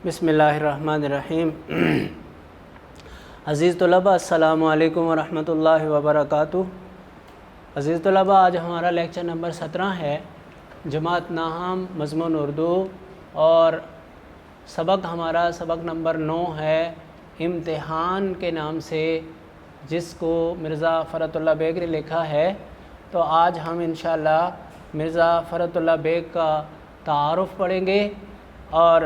بسم اللہ الرحمن الرحیم۔ عزیز طلباء، السلام علیکم ورحمۃ اللہ وبرکاتہ۔ عزیز طلباء، آج ہمارا لیکچر نمبر 17 ہے، جماعت ناہم مضمون اردو، اور ہمارا سبق نمبر 9 ہے امتحان کے نام سے، جس کو مرزا فرت اللہ بیگ نے لکھا ہے۔ تو آج ہم انشاءاللہ مرزا فرت اللہ بیگ کا تعارف پڑھیں گے۔ اور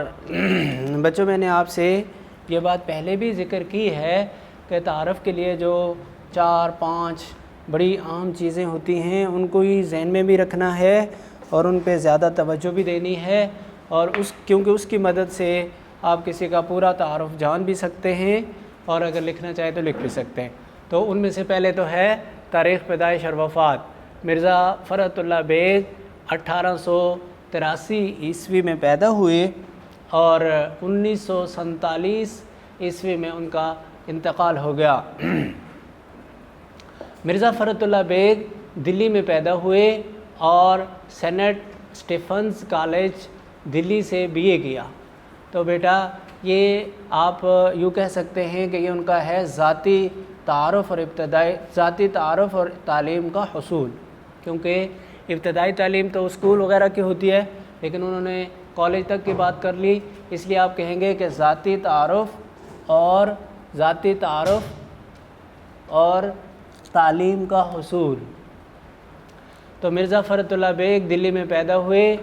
بچوں، میں نے آپ سے یہ بات پہلے بھی ذکر کی ہے کہ تعارف کے لیے جو 4-5 بڑی عام چیزیں ہوتی ہیں ان کو ہی ذہن میں بھی رکھنا ہے اور ان پہ زیادہ توجہ بھی دینی ہے، اور کیونکہ اس کی مدد سے آپ کسی کا پورا تعارف جان بھی سکتے ہیں، اور اگر لکھنا چاہے تو لکھ بھی سکتے ہیں۔ تو ان میں سے پہلے تو ہے تاریخ پیدائش اور وفات۔ مرزا فرت اللہ بیگ 1883 عیسوی میں پیدا ہوئے اور 1947 عیسوی میں ان کا انتقال ہو گیا۔ مرزا فرت اللہ بیگ دلی میں پیدا ہوئے اور سینٹ اسٹیفنز کالج دلی سے BA کیا۔ تو بیٹا، یہ آپ یوں کہہ سکتے ہیں کہ یہ ان کا ہے ذاتی تعارف اور تعلیم کا حصول، کیونکہ ابتدائی تعلیم تو اسکول وغیرہ کی ہوتی ہے، لیکن انہوں نے کالج تک کی بات کر لی، اس لیے آپ کہیں گے کہ ذاتی تعارف اور تعلیم کا حصول۔ تو مرزا فرت اللہ بیگ دلی میں پیدا ہوئے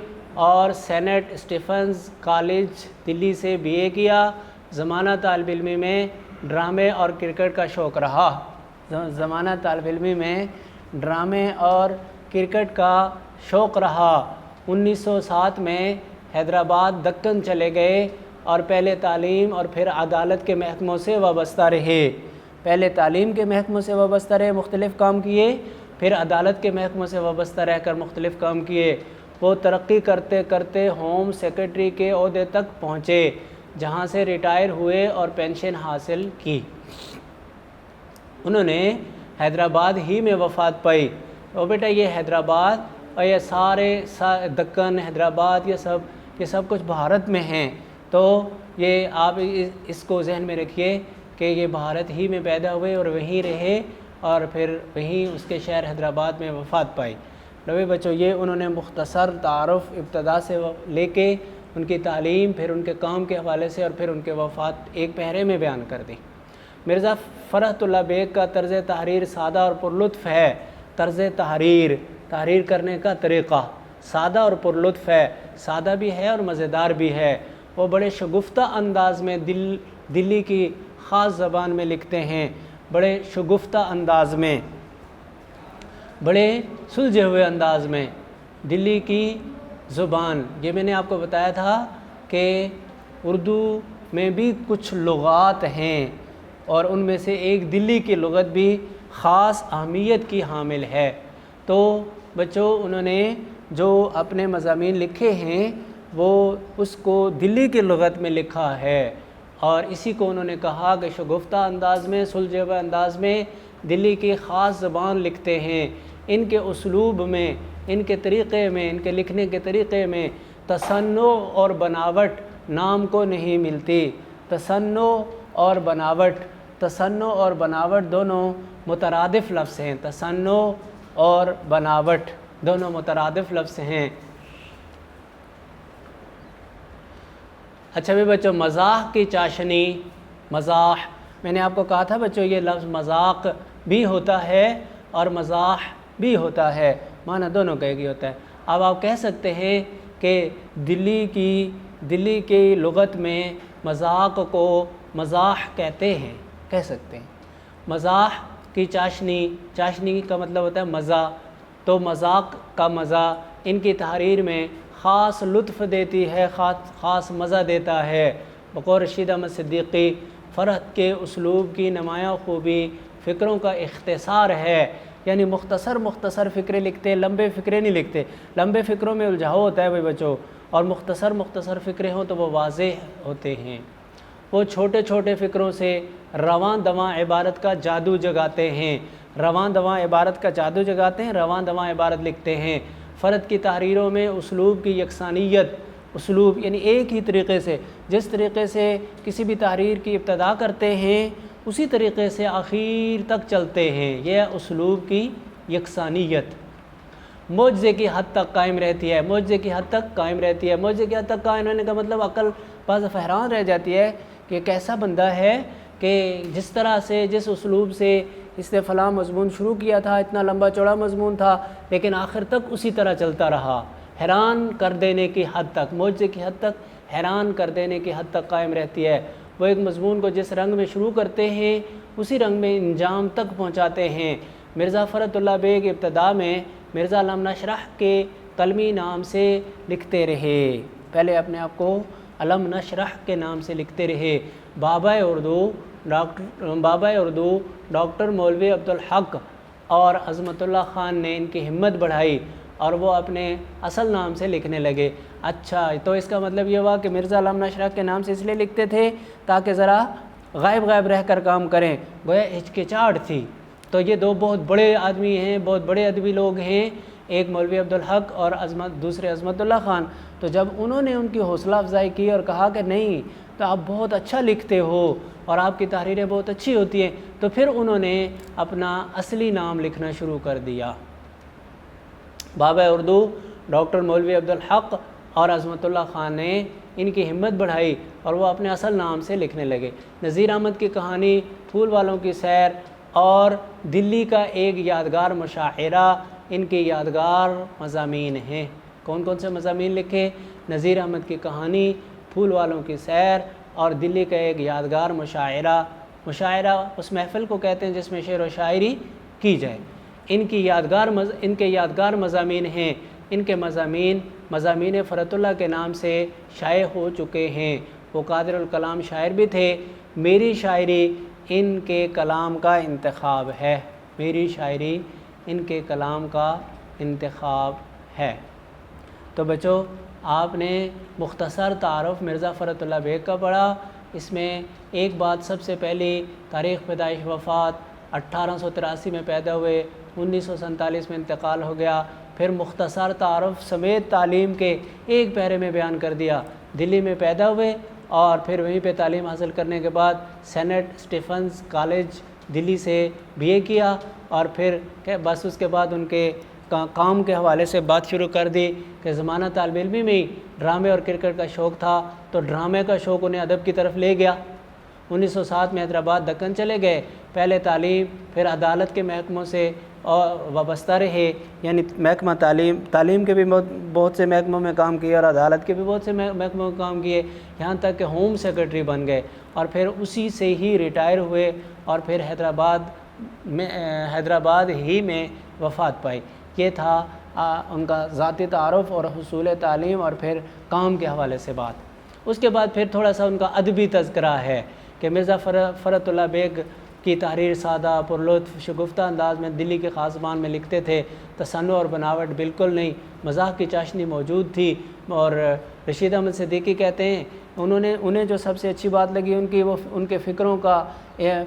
اور سینٹ اسٹیفنز کالج دلی سے BA کیا۔ زمانہ طالب علمی میں ڈرامے اور کرکٹ کا شوق رہا۔ شوق رہا۔ 1907 میں حیدرآباد دکن چلے گئے اور پہلے تعلیم اور پھر عدالت کے محکموں سے وابستہ رہے۔ پہلے تعلیم کے محکموں سے وابستہ رہے، مختلف کام کیے، پھر عدالت کے محکموں سے وابستہ رہ کر مختلف کام کیے۔ وہ ترقی کرتے کرتے ہوم سیکرٹری کے عہدے تک پہنچے، جہاں سے ریٹائر ہوئے اور پینشن حاصل کی۔ انہوں نے حیدرآباد ہی میں وفات پائی۔ اور بیٹا، یہ حیدرآباد اور یہ سارے دکن، حیدرآباد، یہ سب کچھ بھارت میں ہیں۔ تو یہ آپ اس کو ذہن میں رکھیے کہ یہ بھارت ہی میں پیدا ہوئے اور وہیں رہے، اور پھر وہیں اس کے شہر حیدرآباد میں وفات پائی۔ لوے بچوں، یہ انہوں نے مختصر تعارف ابتدا سے لے کے ان کی تعلیم، پھر ان کے کام کے حوالے سے، اور پھر ان کے وفات ایک پہرے میں بیان کر دی۔ مرزا فرت اللہ بیگ کا طرز تحریر سادہ اور پرلطف ہے۔ طرز تحریر کرنے کا طریقہ سادہ اور پرلطف ہے، سادہ بھی ہے اور مزیدار بھی ہے۔ وہ بڑے شگفتہ انداز میں دلی کی خاص زبان میں لکھتے ہیں، بڑے شگفتہ انداز میں، بڑے سلجھے ہوئے انداز میں۔ دلی کی زبان، یہ میں نے آپ کو بتایا تھا کہ اردو میں بھی کچھ لغات ہیں، اور ان میں سے ایک دلی کی لغت بھی خاص اہمیت کی حامل ہے۔ تو بچوں، انہوں نے جو اپنے مضامین لکھے ہیں وہ اس کو دلی کی لغت میں لکھا ہے، اور اسی کو انہوں نے کہا کہ شگفتہ انداز میں، سلجھے ہوئے انداز میں دلی کی خاص زبان لکھتے ہیں۔ ان کے اسلوب میں، ان کے طریقے میں، ان کے لکھنے کے طریقے میں تصنع اور بناوٹ نام کو نہیں ملتی۔ تصنع اور بناوٹ دونوں مترادف لفظ ہیں۔ تصنع اور بناوٹ دونوں مترادف لفظ ہیں۔ اچھا بھی بچوں، مزاح کی چاشنی، مزاح، میں نے آپ کو کہا تھا بچوں یہ لفظ مذاق بھی ہوتا ہے اور مزاح بھی ہوتا ہے، معنی دونوں کا ایک ہی ہوتا ہے۔ اب آپ کہہ سکتے ہیں کہ دلی کی لغت میں مذاق کو مزاح کہتے ہیں، کہہ سکتے ہیں۔ مزاح کی چاشنی کا مطلب ہوتا ہے مزہ، تو مذاق کا مزہ ان کی تحریر میں خاص لطف دیتی ہے، خاص مزہ دیتا ہے۔ بقول رشید احمد صدیقی، فرحت کے اسلوب کی نمایاں خوبی فکروں کا اختصار ہے، یعنی مختصر فکرے لکھتے ہیں، لمبے فکرے نہیں لکھتے۔ لمبے فکروں میں الجھاؤ ہوتا ہے بھائی بچوں، اور مختصر فکرے ہوں تو وہ واضح ہوتے ہیں۔ وہ چھوٹے چھوٹے فکروں سے رواں دواں عبارت کا جادو جگاتے ہیں، رواں دواں عبارت لکھتے ہیں۔ فرد کی تحریروں میں اسلوب کی یکسانیت اسلوب یعنی ایک ہی طریقے سے، جس طریقے سے کسی بھی تحریر کی ابتدا کرتے ہیں اسی طریقے سے آخر تک چلتے ہیں، یہ اسلوب کی یکسانیت معجزے کی حد تک قائم رہتی ہے، معجزے کی حد تک قائم رہتی ہے۔ معجزے کی حد تک قائم رہنے کا مطلب عقل بعض حیران رہ جاتی ہے کہ کیسا بندہ ہے کہ جس طرح سے، جس اسلوب سے اس نے فلاں مضمون شروع کیا تھا، اتنا لمبا چوڑا مضمون تھا، لیکن آخر تک اسی طرح چلتا رہا، حیران کر دینے کی حد تک، معجزے کی حد تک، حیران کر دینے کی حد تک قائم رہتی ہے۔ وہ ایک مضمون کو جس رنگ میں شروع کرتے ہیں اسی رنگ میں انجام تک پہنچاتے ہیں۔ مرزا فرت اللہ بیگ ابتدا میں مرزا علم نشرح کے قلمی نام سے لکھتے رہے، پہلے اپنے آپ کو علم نشرح کے نام سے لکھتے رہے۔ بابا اردو ڈاکٹر مولوی عبدالحق اور عظمت اللہ خان نے ان کی ہمت بڑھائی اور وہ اپنے اصل نام سے لکھنے لگے۔ اچھا، تو اس کا مطلب یہ ہوا کہ مرزا علم نشرح کے نام سے اس لیے لکھتے تھے تاکہ ذرا غائب رہ کر کام کریں، گویا ہچکچاہٹ تھی۔ تو یہ دو بہت بڑے آدمی ہیں، بہت بڑے ادبی لوگ ہیں، ایک مولوی عبدالحق اور دوسرے عظمت اللہ خان۔ تو جب انہوں نے ان کی حوصلہ افزائی کی اور کہا کہ نہیں تو آپ بہت اچھا لکھتے ہو اور آپ کی تحریریں بہت اچھی ہوتی ہیں، تو پھر انہوں نے اپنا اصلی نام لکھنا شروع کر دیا۔ بابا اردو ڈاکٹر مولوی عبدالحق اور عظمت اللہ خان نے ان کی ہمت بڑھائی اور وہ اپنے اصل نام سے لکھنے لگے۔ نذیر احمد کی کہانی، پھول والوں کی سیر اور دلی کا ایک یادگار مشاعرہ ان کے یادگار مضامین ہیں۔ کون کون سے مضامین لکھے؟ نذیر احمد کی کہانی، پھول والوں کی سیر اور دلی کا ایک یادگار مشاعرہ۔ مشاعرہ اس محفل کو کہتے ہیں جس میں شعر و شاعری کی جائے۔ ان کے یادگار مضامین ہیں۔ ان کے مضامین فرت اللہ کے نام سے شائع ہو چکے ہیں۔ وہ قادر الکلام شاعر بھی تھے۔ میری شاعری ان کے کلام کا انتخاب ہے، میری شاعری ان کے کلام کا انتخاب ہے۔ تو بچوں، آپ نے مختصر تعارف مرزا فرت اللہ بیگ کا پڑھا۔ اس میں ایک بات سب سے پہلی، تاریخ پیدائش وفات 1883 میں پیدا ہوئے، 1947 میں انتقال ہو گیا۔ پھر مختصر تعارف سمیت تعلیم کے ایک پیرے میں بیان کر دیا۔ دلی میں پیدا ہوئے اور پھر وہیں پہ تعلیم حاصل کرنے کے بعد سینٹ اسٹیفنز کالج دلی سے BA کیا اور پھر بس اس کے بعد ان کے کام کے حوالے سے بات شروع کر دی کہ زمانہ طالب علمی میں ہی ڈرامے اور کرکٹ کا شوق تھا، تو ڈرامے کا شوق انہیں ادب کی طرف لے گیا۔ 1907 میں حیدرآباد دکن چلے گئے، پہلے تعلیم پھر عدالت کے محکموں سے وابستہ رہے، یعنی محکمہ تعلیم کے بھی بہت سے محکموں میں کام کیے اور عدالت کے بھی بہت سے محکموں میں کام کیے، یہاں تک کہ ہوم سیکرٹری بن گئے اور پھر اسی سے ہی ریٹائر ہوئے اور پھر حیدرآباد ہی میں وفات پائی۔ یہ تھا ان کا ذاتی تعارف اور حصول تعلیم اور پھر کام کے حوالے سے بات۔ اس کے بعد پھر تھوڑا سا ان کا ادبی تذکرہ ہے کہ مرزا فرت اللہ بیگ کی تحریر سادہ، پرلطف، شگفتہ انداز میں دلی کے خاص زبان میں لکھتے تھے، تصنع اور بناوٹ بالکل نہیں، مزاح کی چاشنی موجود تھی۔ اور رشید احمد صدیقی کہتے ہیں انہیں جو سب سے اچھی بات لگی ان کے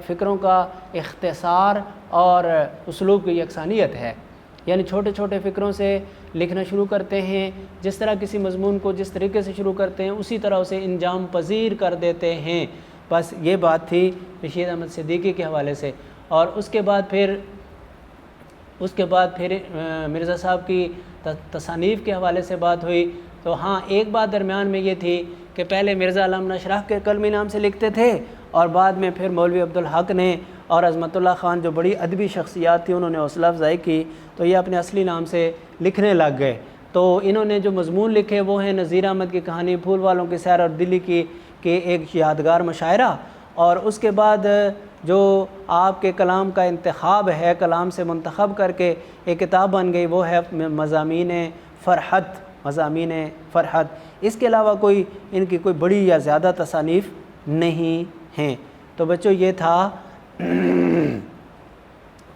فکروں کا اختصار اور اسلوب کی یکسانیت ہے، یعنی چھوٹے چھوٹے فکروں سے لکھنا شروع کرتے ہیں، جس طرح کسی مضمون کو جس طریقے سے شروع کرتے ہیں اسی طرح اسے انجام پذیر کر دیتے ہیں۔ بس یہ بات تھی رشید احمد صدیقی کے حوالے سے۔ اور اس کے بعد پھر مرزا صاحب کی تصانیف کے حوالے سے بات ہوئی۔ تو ہاں، ایک بات درمیان میں یہ تھی کہ پہلے مرزا علم نشرح کے قلمی نام سے لکھتے تھے اور بعد میں پھر مولوی عبدالحق نے اور عظمت اللہ خان جو بڑی ادبی شخصیات تھی انہوں نے حوصلہ افزائی کی تو یہ اپنے اصلی نام سے لکھنے لگ گئے۔ تو انہوں نے جو مضمون لکھے وہ ہیں نذیر احمد کی کہانی، پھول والوں کی سیر اور دلی کے ایک یادگار مشاعرہ۔ اور اس کے بعد جو آپ کے کلام کا انتخاب ہے، کلام سے منتخب کر کے ایک کتاب بن گئی، وہ ہے مضامین فرحت۔ اس کے علاوہ ان کی کوئی بڑی یا زیادہ تصانیف نہیں ہیں۔ تو بچوں، یہ تھا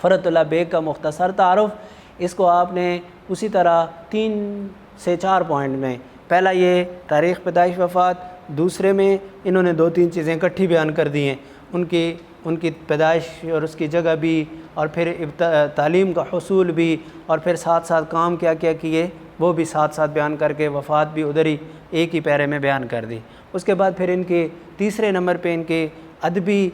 فرت اللہ بیگ کا مختصر تعارف۔ اس کو آپ نے اسی طرح 3 سے 4 پوائنٹ میں، پہلا یہ تاریخ پیدائش وفات، دوسرے میں انہوں نے 2-3 چیزیں اکٹھی بیان کر دی ہیں، ان کی پیدائش اور اس کی جگہ بھی، اور پھر تعلیم کا حصول بھی، اور پھر ساتھ ساتھ کام کیا کیے وہ بھی ساتھ ساتھ بیان کر کے وفات بھی ادھر ہی ایک ہی پیرے میں بیان کر دی۔ اس کے بعد پھر ان کے تیسرے نمبر پہ ان کے ادبی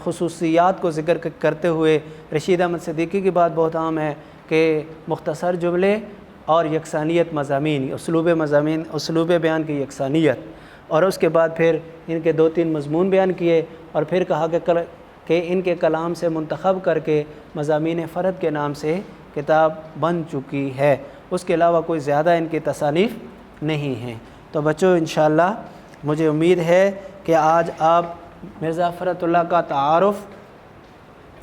خصوصیات کو ذکر کرتے ہوئے رشید احمد صدیقی کی بات بہت عام ہے کہ مختصر جملے اور یکسانیت مضامین، اسلوب بیان کی یکسانیت، اور اس کے بعد پھر ان کے 2-3 مضمون بیان کیے، اور پھر کہا کہ ان کے کلام سے منتخب کر کے مضامین فرد کے نام سے کتاب بن چکی ہے، اس کے علاوہ کوئی زیادہ ان کی تصانیف نہیں ہیں۔ تو بچوں انشاءاللہ مجھے امید ہے کہ آج آپ مرزا فرت اللہ کا تعارف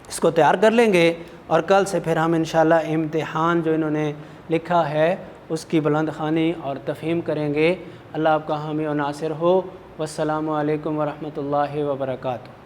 اس کو تیار کر لیں گے، اور کل سے پھر ہم انشاءاللہ امتحان جو انہوں نے لکھا ہے اس کی بلند خوانی اور تفہیم کریں گے۔ اللہ آپ کا حامی و ناصر ہو۔ والسلام علیکم ورحمۃ اللہ وبرکاتہ۔